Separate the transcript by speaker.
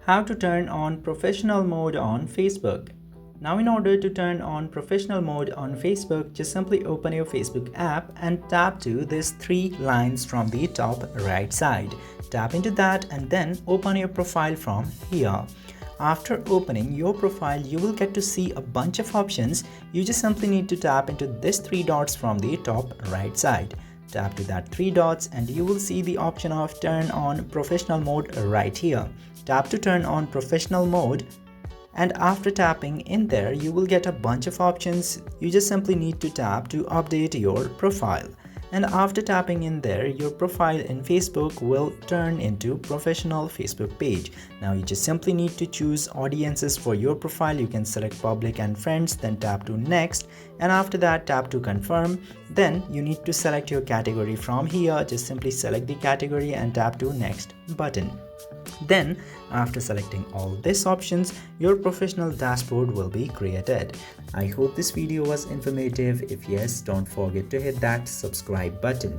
Speaker 1: How to turn on professional mode on Facebook. Now in order to turn on professional mode on Facebook, just simply open your Facebook app and tap to these three lines from the top right side. Tap into that and then open your profile from here. After opening your profile, you will get to see a bunch of options. You just simply need to tap into these three dots from the top right side. Tap to that three dots and you will see the option of turn on professional mode right here. Tap to turn on professional mode, and after tapping in there you will get a bunch of options. You just simply need to tap to update your profile, and after tapping in there your profile in Facebook will turn into professional Facebook page. Now you just simply need to choose audiences for your profile. You can select public and friends, then tap to next, and after that tap to confirm. Then you need to select your category from here. Just simply select the category and tap to next button. Then after selecting all these options, your professional dashboard will be created. I hope this video was informative. If yes, don't forget to hit that subscribe button.